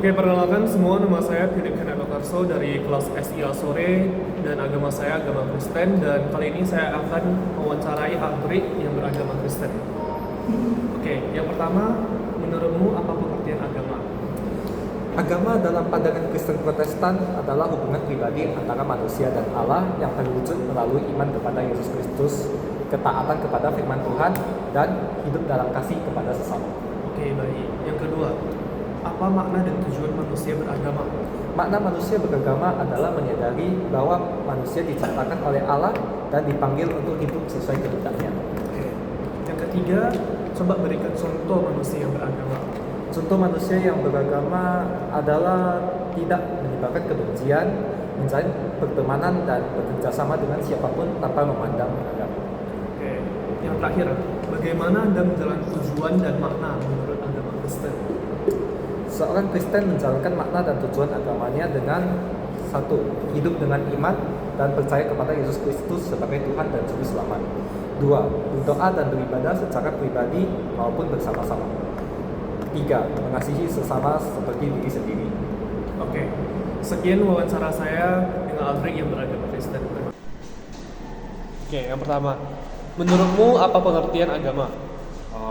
Oke, perkenalkan semua, nama saya Philip Kenneth Karso dari kelas SIA Sore dan agama saya agama Kristen, dan kali ini saya akan mewawancarai Andri yang beragama Kristen. Oke, yang pertama, menurutmu apa pengertian agama? Agama dalam pandangan Kristen Protestan adalah hubungan pribadi antara manusia dan Allah yang terwujud melalui iman kepada Yesus Kristus, ketaatan kepada firman Tuhan, dan hidup dalam kasih kepada sesama. Oke, baik. Yang kedua, apa makna dan tujuan manusia beragama? Makna manusia beragama adalah menyadari bahwa manusia diciptakan oleh Allah dan dipanggil untuk hidup sesuai kehendaknya. Oke. Yang ketiga, coba berikan contoh manusia yang beragama. Contoh manusia yang beragama adalah tidak menyebabkan kebencian, menjalin pertemanan, dan bekerja sama dengan siapapun tanpa memandang agama. Oke. Yang terakhir, bagaimana Anda menjalankan tujuan dan makna menurut agama Kristen? Seorang Kristen menjalankan makna dan tujuan agamanya dengan satu, hidup dengan iman dan percaya kepada Yesus Kristus sebagai Tuhan dan Juru Selamat. Dua, berdoa dan beribadah secara pribadi maupun bersama-sama. Tiga, mengasihi sesama seperti diri sendiri. Oke, sekian wawancara saya dengan Aldrich yang beragama Kristen. Oke, yang pertama, menurutmu apa pengertian agama?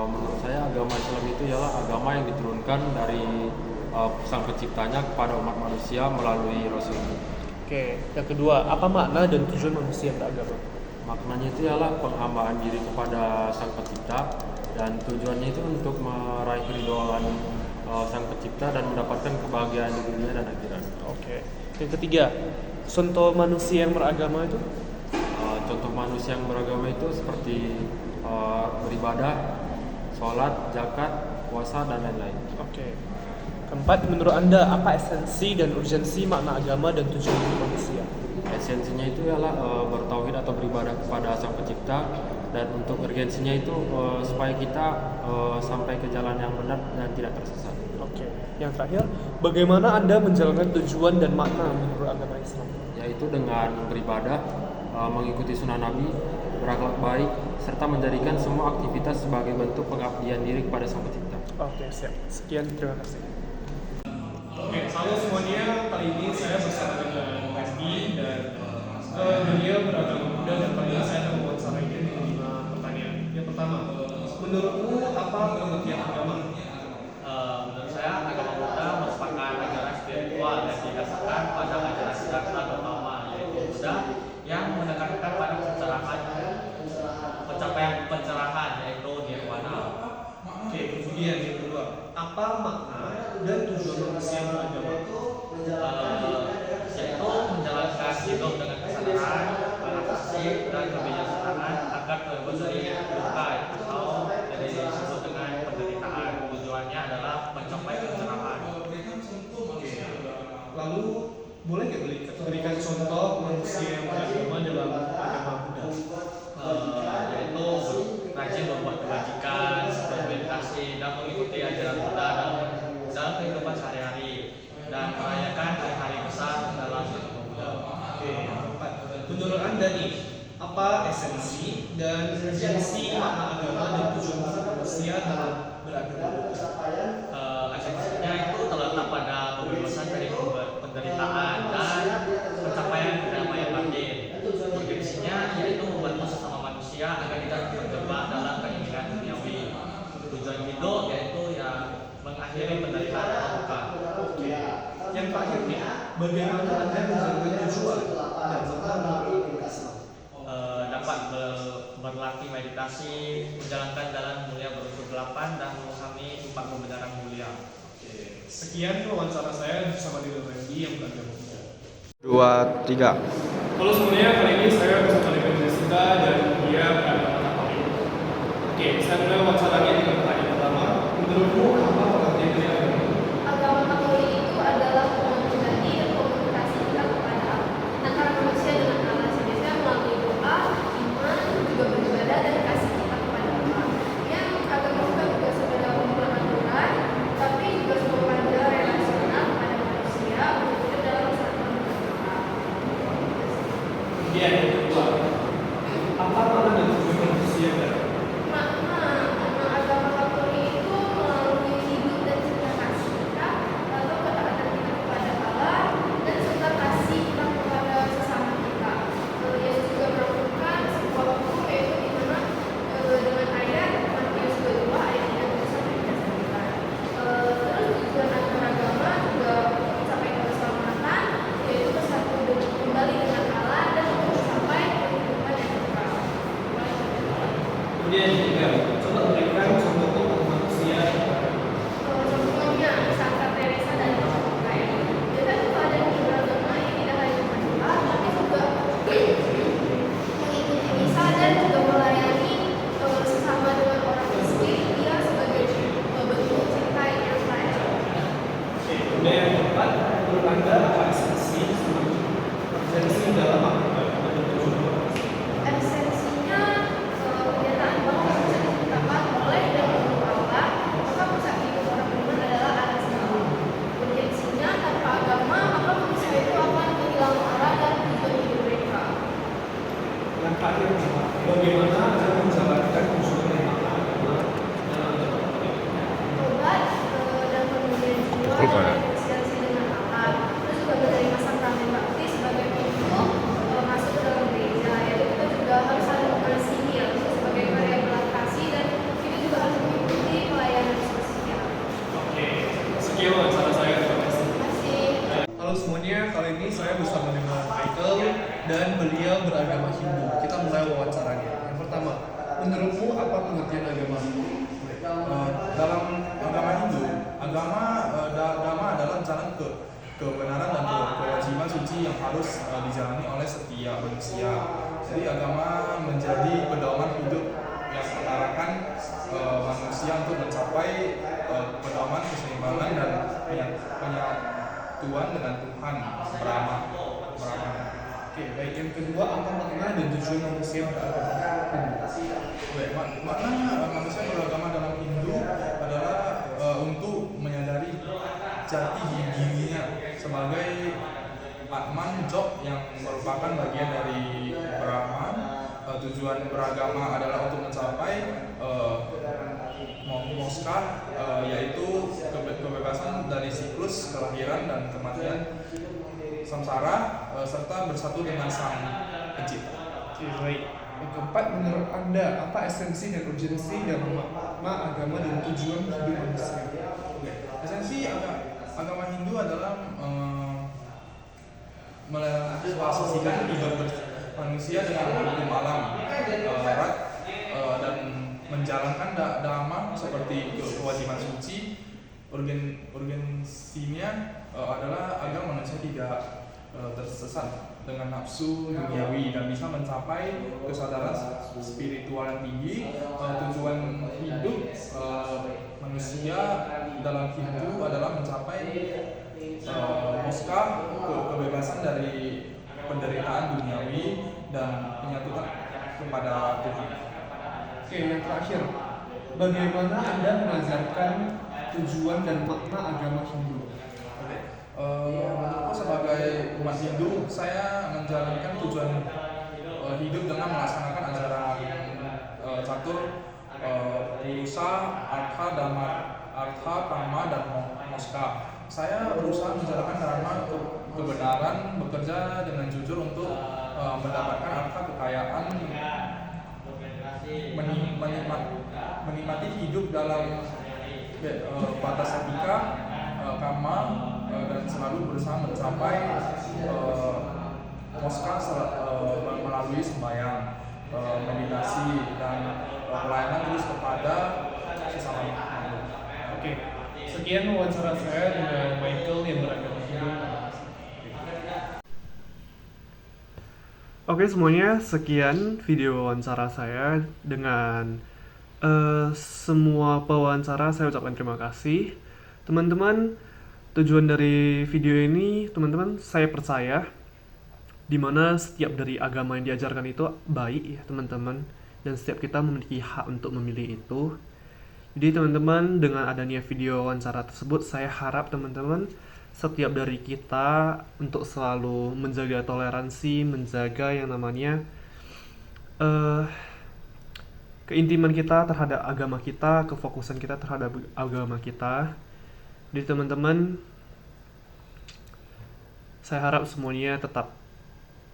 Menurut saya agama Islam itu ialah agama yang diturunkan dari Sang Penciptanya kepada umat manusia melalui Rasulnya. Oke, yang kedua, apa makna dan tujuan manusia beragama? Maknanya itu ialah penghambaan diri kepada Sang Pencipta, dan tujuannya itu untuk meraih keridhaan Sang Pencipta dan mendapatkan kebahagiaan di dunia dan akhirat. Oke, yang ketiga, contoh manusia yang beragama itu? Contoh manusia yang beragama itu seperti beribadah, sholat, zakat, puasa, dan lain-lain. Oke. Keempat, menurut Anda apa esensi dan urgensi makna agama dan tujuan hidup manusia? Esensinya itu ialah bertauhid atau beribadah kepada Sang Pencipta, dan untuk urgensinya itu supaya kita sampai ke jalan yang benar dan tidak tersesat. Oke. Yang terakhir, bagaimana Anda menjalankan tujuan dan makna menurut agama Islam? Yaitu dengan beribadah, mengikuti sunnah Nabi, berakhlak baik, serta menjadikan semua aktivitas sebagai bentuk pengabdian diri kepada Sang Pencipta. Oke, siap. Sekian, terima kasih. Oke, halo semuanya. Kali ini saya bersama dengan Westy dan dia beragama Buddha, dan kali ini saya akan mewawancarai dia dengan 5 pertanyaan. Yang pertama, menurutmu apa pengertian agama? Menurut saya agama Buddha merupakan ajaran spiritual yang didasarkan pada ajaran Siddhartha Gautama, yaitu Buddha yang menekankan pada pencerahan yaitu nirwana. Oke, kemudian yang kedua, apa makna dan tujuan manusia beragama? Yaitu menjalankan hidup dengan kesadaran, relaksasi, dan kebijaksanaan agar terbebas dari duka atau dari disebut dengan penderitaan. Tujuannya adalah mencapai pencerahan. Oke, lalu boleh nggak berikan contoh manusia yang beragama dalam agama Buddha? Yaitu rajin membuat kebajikan, bermeditasi, dan mengikuti ajaran Buddha dalam kehidupan sehari-hari, dan merayakan hari-hari besar dalam agama Buddha. Oke, yang keempat, menurut Anda nih, apa esensi dan urgensi makna agama dan tujuan manusia dalam beragama Buddha? Esensinya itu terletak pada pembebasan dari penderitaan dan pencapaian kedamaian batin. Urgensinya yaitu membantu sesama manusia agar tidak terjebak dalam keinginan duniawi. Tujuan hidup yaitu mengakhiri penderitaan dan duka. Oke, yang terakhir nih, bagaimana Anda menjalankan tujuan dan makna menurut agama Islam? Dapat berlatih meditasi, menjalankan jalan mulia berunsur 8, dan memahami 4 kebenaran mulia. Oke, sekian wawancara saya bersama dengan Randy yang beragama Buddha. 2, 3. Halo semuanya, kali ini saya bersama dengan Jessica dan dia beragama Katolik. Oke, saya mulai wawancaranya dengan pertanyaan pertama. Menurutmu apa pengertian dari agama? Agama Katolik itu adalah hubungan pribadi dan komunikasi kita kepada Allah, antara manusia dengan Allah, biasanya melalui doa, iman, juga beribadah dan kasih kita kepada Allah. Yang agama bukan juga sekedar kumpulan aturan, tapi juga merupakan jalan relasional kepada manusia untuk hidup dalam kesatuan dengan Allah. Kemudian yang kedua, apa makna dan tujuan manusia beragama? Makna agama Katolik itu melalui hidup Dan yang keempat, menurut Anda apa esensi dalam agama dan tujuan? Esensinya kenyataan bahwa manusia diciptakan oleh dan untuk Allah, maka pusat hidup orang beriman adalah Allah sendiri. Urgensinya tanpa agama, maka manusia itu akan kehilangan arah dan tujuan hidup mereka. Yang terakhir, bagaimana Anda menjalankan tujuan yang agama dalam agama? Tobat dan penyucian jiwa dan rekonsiliasi dengan Allah. Terus juga menerima sakramen bakti sebagai pintu masuk ke dalam gereja. Yaitu kita juga harus saling mengasihi, yaitu sebagai karya belas kasih, dan kita juga harus mengikuti pelayanan sosial. Oke, sekian wawancara saya. Terima kasih. Terima kasih. Halo semuanya, kali ini saya bersama dengan Michael dan beliau beragama Hindu. Kita mulai wawancaranya. Yang pertama, menurutmu apa pengertian agama? Dalam agama Hindu, agama adalah jalan kebenaran dan kewajiban suci yang harus dijalani oleh setiap manusia. Jadi agama menjadi pedoman hidup yang mengarahkan manusia untuk mencapai pedoman keseimbangan dan penyatuan dengan Tuhan Brahma. Oke, baik. Yang kedua, apa makna dan tujuan manusia beragama? Baik, makna manusia beragama dalam Hindu adalah untuk menyadari jati dirinya sebagai Atman Job yang merupakan bagian dari Brahman. Tujuan beragama adalah untuk mencapai moksha, yaitu kebebasan dari siklus kelahiran dan kematian samsara, serta bersatu dengan Sang Pencipta. Oke, baik. Yang keempat, menurut Anda apa esensi dan urgensi dan makna agama dan tujuan hidup manusia? Oke. Esensi agama Hindu adalah mengasosiasikan hidup manusia dengan hukum alam, dan menjalankan dhamma seperti kewajiban suci. Urgensinya adalah agar manusia tidak tersesat dengan nafsu duniawi dan bisa mencapai kesadaran spiritual yang tinggi. Tujuan hidup manusia dalam Hindu adalah mencapai moksha, kebebasan dari penderitaan duniawi dan penyatuan kepada Tuhan. Oke, yang terakhir, bagaimana Anda mengajarkan tujuan dan makna agama Hindu? Oke. Menurutku sebagai umat Hindu, saya menjalankan tujuan hidup dengan melaksanakan ajaran catur Purusa, Artha, Kama, dan Moksha. Saya berusaha menjalankan dharma kebenaran, bekerja dengan jujur untuk mendapatkan harta kekayaan, menikmati hidup dalam batas etika, kama, dan selalu berusaha mencapai moksha melalui sembahyang, meditasi, dan pelayanan terus kepada sesama makhluk. Oke, sekian wawancara saya dengan Michael yang beragama Hindu. Oke semuanya, sekian video wawancara saya dengan semua pewawancara. Saya ucapkan terima kasih teman-teman. Tujuan dari video ini, teman-teman, saya percaya dimana setiap dari agama yang diajarkan itu baik ya teman-teman, dan setiap kita memiliki hak untuk memilih itu. Jadi teman-teman, dengan adanya video wawancara tersebut, saya harap teman-teman setiap dari kita untuk selalu menjaga toleransi, menjaga yang namanya keintiman kita terhadap agama kita, kefokusan kita terhadap agama kita. Jadi teman-teman, saya harap semuanya tetap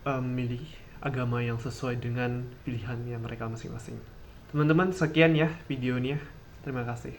memilih agama yang sesuai dengan pilihannya mereka masing-masing. Teman-teman, sekian ya videonya. Terima kasih.